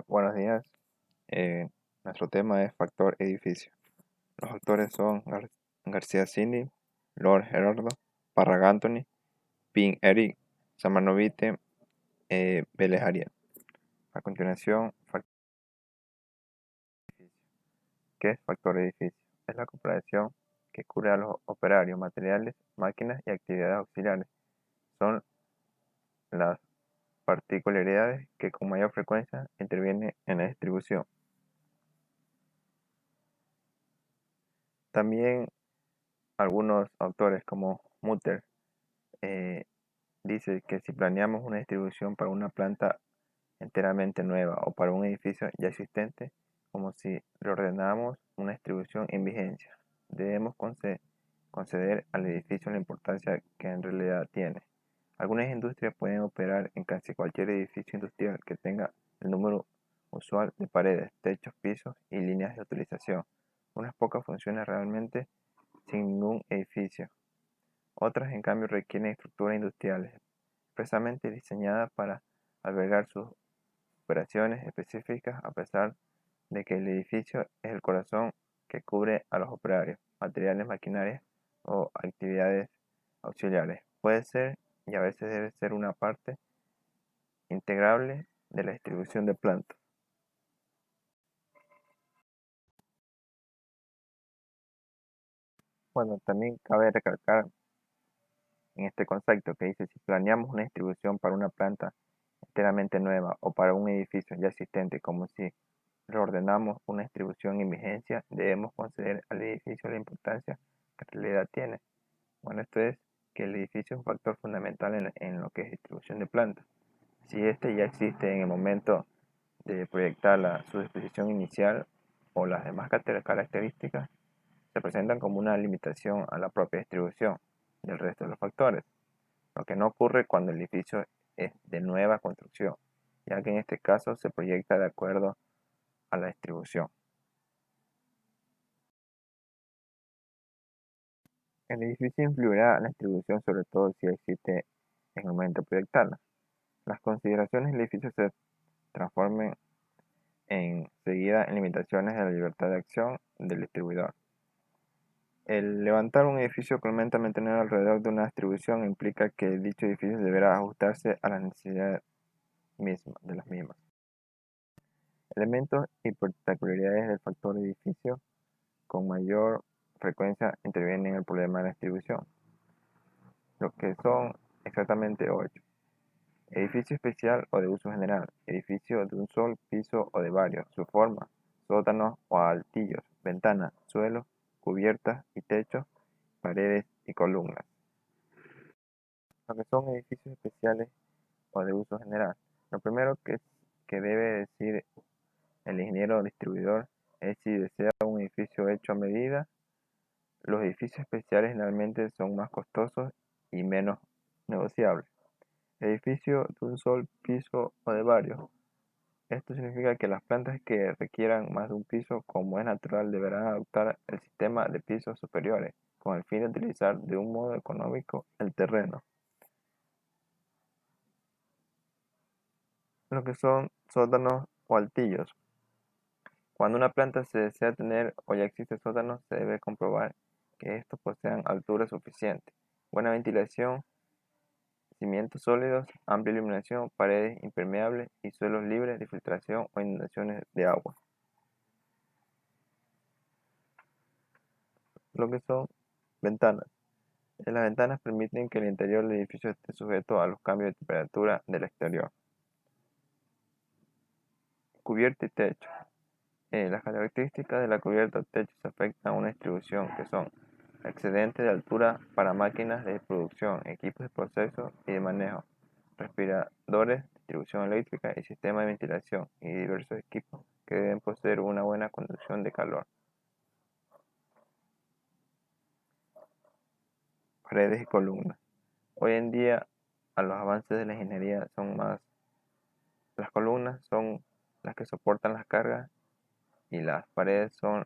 Buenos días. Nuestro tema es factor edificio. Los factores son García Cindy, Lord Gerardo, Parrag Anthony, Ping Eric, Samanovite, Vélez Ariel. A continuación, factor edificio. ¿Qué es factor edificio? Es la comparación que cubre a los operarios, materiales, máquinas y actividades auxiliares. Son las particularidades que con mayor frecuencia intervienen en la distribución. También algunos autores como Mutter dice que si planeamos una distribución para una planta enteramente nueva o para un edificio ya existente, como si reordenamos una distribución en vigencia, debemos conceder al edificio la importancia que en realidad tiene. Algunas industrias pueden operar en casi cualquier edificio industrial que tenga el número usual de paredes, techos, pisos y líneas de utilización. Unas pocas funcionan realmente sin ningún edificio. Otras, en cambio, requieren estructuras industriales expresamente diseñadas para albergar sus operaciones específicas, a pesar de que el edificio es el corazón que cubre a los operarios, materiales, maquinarias o actividades auxiliares. Puede ser y a veces debe ser una parte integrable de la distribución de plantas. Bueno, también cabe recalcar en este concepto que dice si planeamos una distribución para una planta enteramente nueva o para un edificio ya existente, como si reordenamos una distribución en vigencia, debemos conceder al edificio la importancia que en realidad tiene. Bueno, esto es que el edificio es un factor fundamental en lo que es distribución de plantas. Si este ya existe en el momento de proyectar su disposición inicial o las demás características, se presentan como una limitación a la propia distribución del resto de los factores, lo que no ocurre cuando el edificio es de nueva construcción, ya que en este caso se proyecta de acuerdo a la distribución. El edificio influirá en la distribución, sobre todo si existe en el momento de proyectarla. Las consideraciones del edificio se transforman enseguida en limitaciones de la libertad de acción del distribuidor. El levantar un edificio actualmente mantenido alrededor de una distribución implica que dicho edificio deberá ajustarse a las necesidades de las mismas. Elementos y particularidades del factor edificio con mayor frecuencia intervienen en el problema de la distribución, lo que son exactamente 8. Edificio especial o de uso general, edificio de un solo piso o de varios, su forma, sótanos o altillos, ventanas, suelos, cubiertas y techos, paredes y columnas. Lo que son edificios especiales o de uso general. Lo primero que debe decir el ingeniero distribuidor es si desea un edificio hecho a medida. Los edificios especiales generalmente son más costosos y menos negociables. Edificio de un solo piso o de varios. Esto significa que las plantas que requieran más de un piso, como es natural, deberán adoptar el sistema de pisos superiores, con el fin de utilizar de un modo económico el terreno. Lo que son sótanos o altillos. Cuando una planta se desea tener o ya existe sótano, se debe comprobar que estos posean altura suficiente, buena ventilación, cimientos sólidos, amplia iluminación, paredes impermeables y suelos libres de filtración o inundaciones de agua. Lo que son ventanas. Las ventanas permiten que el interior del edificio esté sujeto a los cambios de temperatura del exterior. Cubierta y techo. Las características de la cubierta o techo se afectan a una distribución que son excedente de altura para máquinas de producción, equipos de proceso y de manejo, respiradores, distribución eléctrica y sistema de ventilación y diversos equipos que deben poseer una buena conducción de calor. Paredes y columnas. Hoy en día, a los avances de la ingeniería las columnas son las que soportan las cargas y las paredes son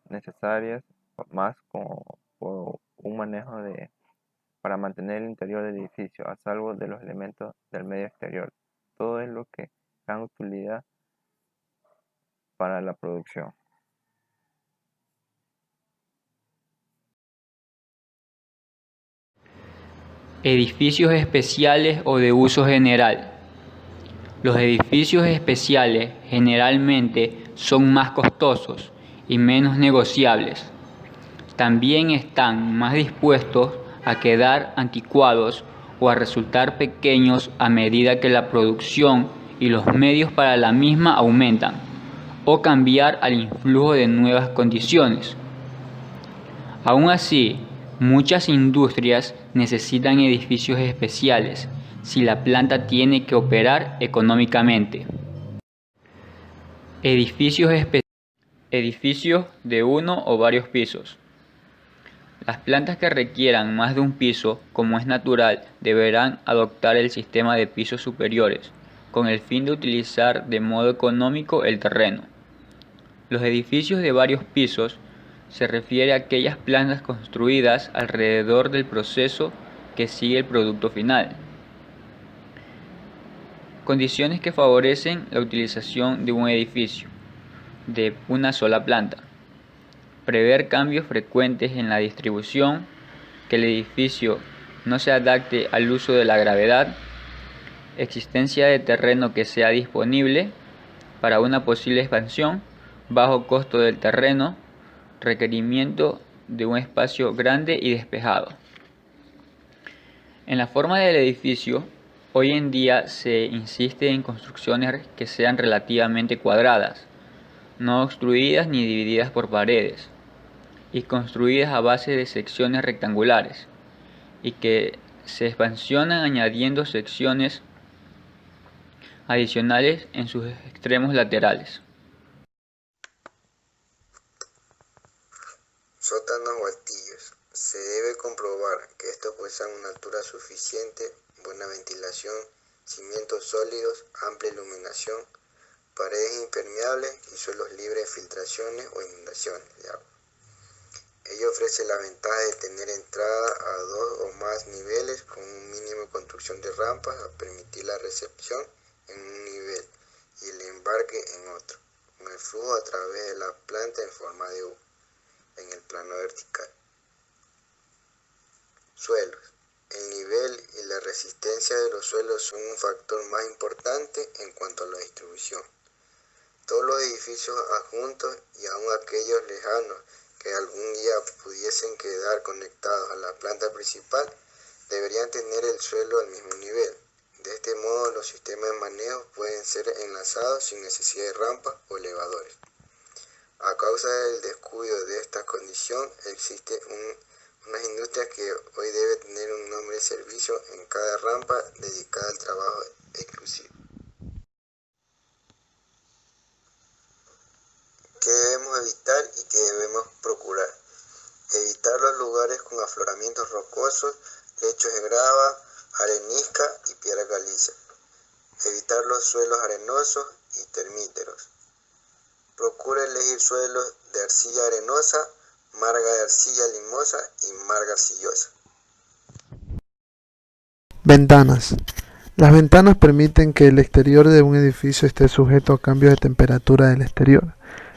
necesarias más por un manejo para mantener el interior del edificio a salvo de los elementos del medio exterior. Todo es lo que gran utilidad para la producción. Edificios especiales o de uso general. Los edificios especiales generalmente son más costosos y menos negociables. También están más dispuestos a quedar anticuados o a resultar pequeños a medida que la producción y los medios para la misma aumentan, o cambiar al influjo de nuevas condiciones. Aún así, muchas industrias necesitan edificios especiales si la planta tiene que operar económicamente. Edificios de uno o varios pisos. Las plantas que requieran más de un piso, como es natural, deberán adoptar el sistema de pisos superiores, con el fin de utilizar de modo económico el terreno. Los edificios de varios pisos se refiere a aquellas plantas construidas alrededor del proceso que sigue el producto final. Condiciones que favorecen la utilización de un edificio de una sola planta. Prever cambios frecuentes en la distribución, que el edificio no se adapte al uso de la gravedad, existencia de terreno que sea disponible para una posible expansión, bajo costo del terreno, requerimiento de un espacio grande y despejado. En la forma del edificio, hoy en día se insiste en construcciones que sean relativamente cuadradas, no obstruidas ni divididas por paredes, y construidas a base de secciones rectangulares, y que se expansionan añadiendo secciones adicionales en sus extremos laterales. Sótanos o altillos. Se debe comprobar que estos poseen una altura suficiente, buena ventilación, cimientos sólidos, amplia iluminación, paredes impermeables y suelos libres de filtraciones o inundaciones de agua. Ello ofrece la ventaja de tener entrada a 2 o más niveles con un mínimo de construcción de rampas a permitir la recepción en un nivel y el embarque en otro, con el flujo a través de la planta en forma de U en el plano vertical. Suelos. El nivel y la resistencia de los suelos son un factor más importante en cuanto a la distribución. Todos los edificios adjuntos y aun aquellos lejanos que algún día pudiesen quedar conectados a la planta principal deberían tener el suelo al mismo nivel. De este modo, los sistemas de manejo pueden ser enlazados sin necesidad de rampas o elevadores. A causa del descuido de esta condición, existe unas industrias que hoy deben tener un nombre de servicio en cada rampa dedicada al trabajo exclusivo. ¿Qué debemos evitar y qué debemos procurar? Evitar los lugares con afloramientos rocosos, lechos de grava, arenisca y piedra caliza. Evitar los suelos arenosos y termíteros. Procura elegir suelos de arcilla arenosa, marga de arcilla limosa y marga arcillosa. Ventanas. Las ventanas permiten que el exterior de un edificio esté sujeto a cambios de temperatura del exterior.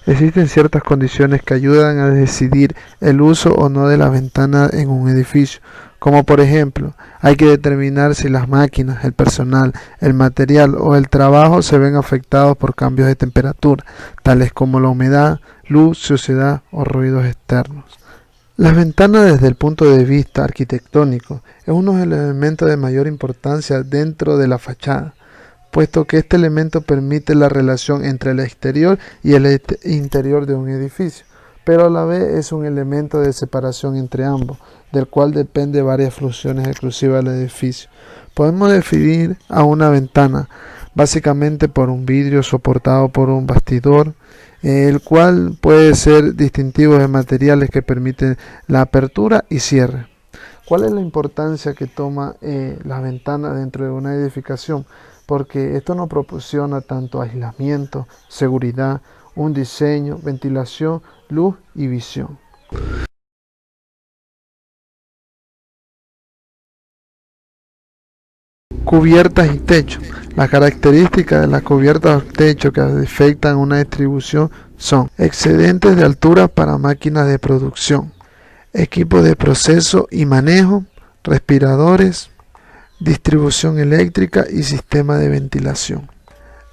Existen ciertas condiciones que ayudan a decidir el uso o no de la ventana en un edificio, como por ejemplo, hay que determinar si las máquinas, el personal, el material o el trabajo se ven afectados por cambios de temperatura, tales como la humedad, luz, suciedad o ruidos externos. Las ventanas desde el punto de vista arquitectónico es uno de los elementos de mayor importancia dentro de la fachada, puesto que este elemento permite la relación entre el exterior y el interior de un edificio, pero a la vez es un elemento de separación entre ambos, del cual depende varias funciones exclusivas del edificio. Podemos definir a una ventana básicamente por un vidrio soportado por un bastidor, el cual puede ser distintivo de materiales que permiten la apertura y cierre. ¿Cuál es la importancia que toma la ventana dentro de una edificación? Porque esto nos proporciona tanto aislamiento, seguridad, un diseño, ventilación, luz y visión. Cubiertas y techo. Las características de las cubiertas o techo que afectan una distribución son excedentes de altura para máquinas de producción, equipos de proceso y manejo, respiradores, distribución eléctrica y sistema de ventilación.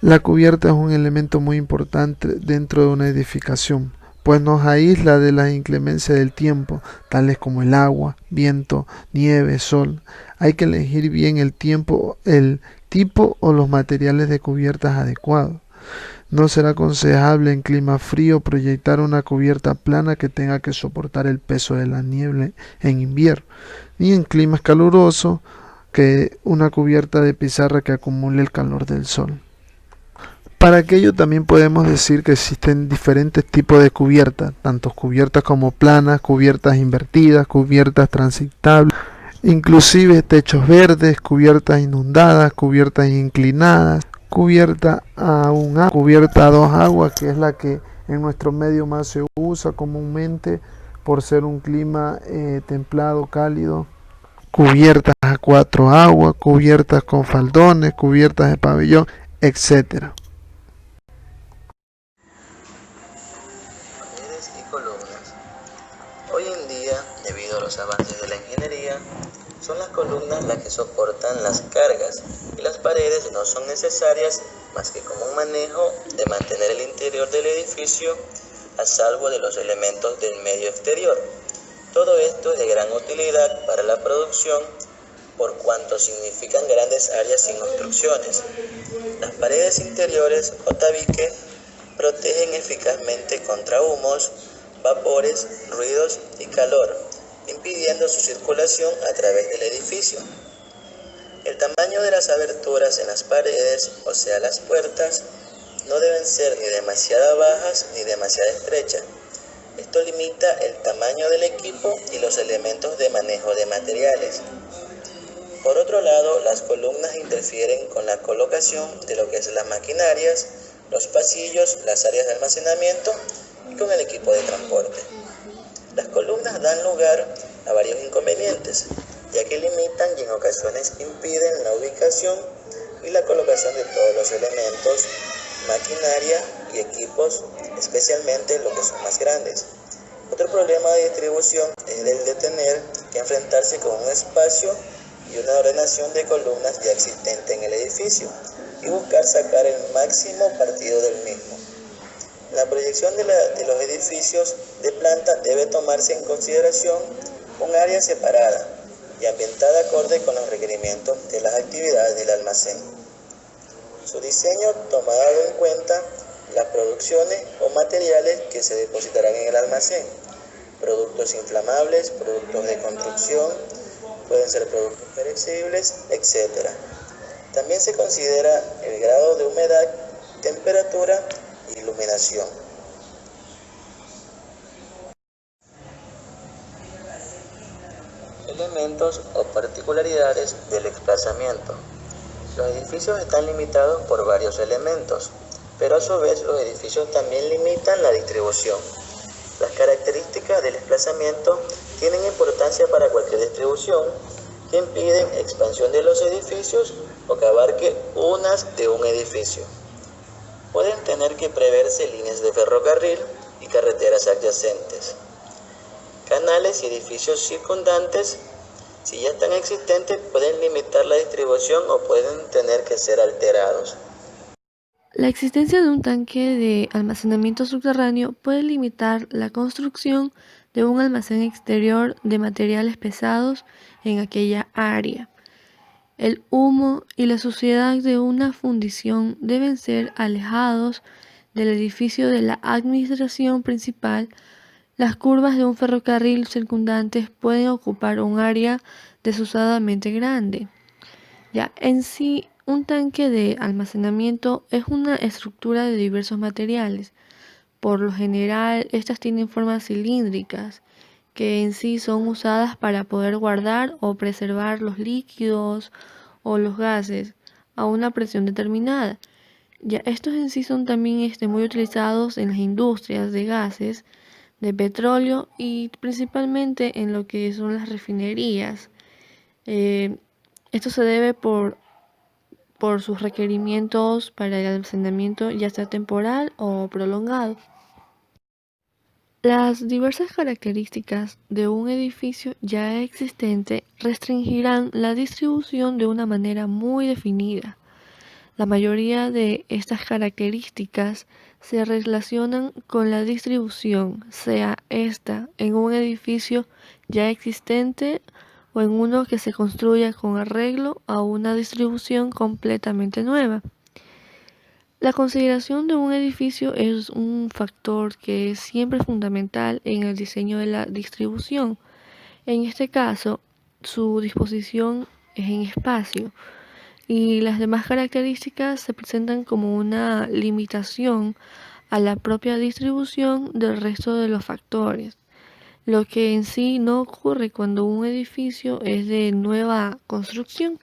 La cubierta es un elemento muy importante dentro de una edificación, pues nos aísla de las inclemencias del tiempo, tales como el agua, viento, nieve, sol. Hay que elegir bien el tipo o los materiales de cubiertas adecuados. No será aconsejable en clima frío proyectar una cubierta plana que tenga que soportar el peso de la nieve en invierno, ni en climas calurosos que una cubierta de pizarra que acumule el calor del sol. Para aquello también podemos decir que existen diferentes tipos de cubiertas, tanto cubiertas como planas, cubiertas invertidas, cubiertas transitables, inclusive techos verdes, cubiertas inundadas, cubiertas inclinadas, cubierta cubierta a dos aguas, que es la que en nuestro medio más se usa comúnmente por ser un clima templado, cálido. Cubiertas a cuatro aguas, cubiertas con faldones, cubiertas de pabellón, etc. Paredes y columnas. Hoy en día, debido a los avances de la ingeniería, son las columnas las que soportan las cargas y las paredes no son necesarias más que como un manejo de mantener el interior del edificio a salvo de los elementos del medio exterior. Todo esto es de gran utilidad para la producción por cuanto significan grandes áreas sin obstrucciones. Las paredes interiores o tabique protegen eficazmente contra humos, vapores, ruidos y calor, impidiendo su circulación a través del edificio. El tamaño de las aberturas en las paredes, o sea las puertas, no deben ser ni demasiado bajas ni demasiado estrechas. Esto limita el tamaño del equipo y los elementos de manejo de materiales. Por otro lado, las columnas interfieren con la colocación de lo que es las maquinarias, los pasillos, las áreas de almacenamiento y con el equipo de transporte. Las columnas dan lugar a varios inconvenientes, ya que limitan y en ocasiones impiden la ubicación y la colocación de todos los elementos, maquinaria y equipos, especialmente los que son más grandes. Otro problema de distribución es el de tener que enfrentarse con un espacio y una ordenación de columnas ya existente en el edificio y buscar sacar el máximo partido del mismo. La proyección de los edificios de planta debe tomarse en consideración un área separada y ambientada acorde con los requerimientos de las actividades del almacén. Su diseño tomará en cuenta las producciones o materiales que se depositarán en el almacén, productos inflamables, productos de construcción, pueden ser productos perecibles, etc. También se considera el grado de humedad, temperatura e iluminación. Elementos o particularidades del desplazamiento. Los edificios están limitados por varios elementos, pero a su vez los edificios también limitan la distribución. Las características del desplazamiento tienen importancia para cualquier distribución que impiden expansión de los edificios o que abarque unas de un edificio. Pueden tener que preverse líneas de ferrocarril y carreteras adyacentes. Canales y edificios circundantes, si ya están existentes, pueden limitar la distribución o pueden tener que ser alterados. La existencia de un tanque de almacenamiento subterráneo puede limitar la construcción de un almacén exterior de materiales pesados en aquella área. El humo y la suciedad de una fundición deben ser alejados del edificio de la administración principal. Las curvas de un ferrocarril circundantes pueden ocupar un área desusadamente grande. Ya en sí, un tanque de almacenamiento es una estructura de diversos materiales. Por lo general, estas tienen formas cilíndricas, que en sí son usadas para poder guardar o preservar los líquidos o los gases a una presión determinada. Ya estos en sí son también muy utilizados en las industrias de gases, de petróleo y principalmente en lo que son las refinerías. Esto se debe por por sus requerimientos para el almacenamiento, ya sea temporal o prolongado. Las diversas características de un edificio ya existente restringirán la distribución de una manera muy definida. La mayoría de estas características se relacionan con la distribución, sea esta en un edificio ya existente o en uno que se construya con arreglo a una distribución completamente nueva. La consideración de un edificio es un factor que es siempre fundamental en el diseño de la distribución. En este caso, su disposición es en espacio y las demás características se presentan como una limitación a la propia distribución del resto de los factores, lo que en sí no ocurre cuando un edificio es de nueva construcción.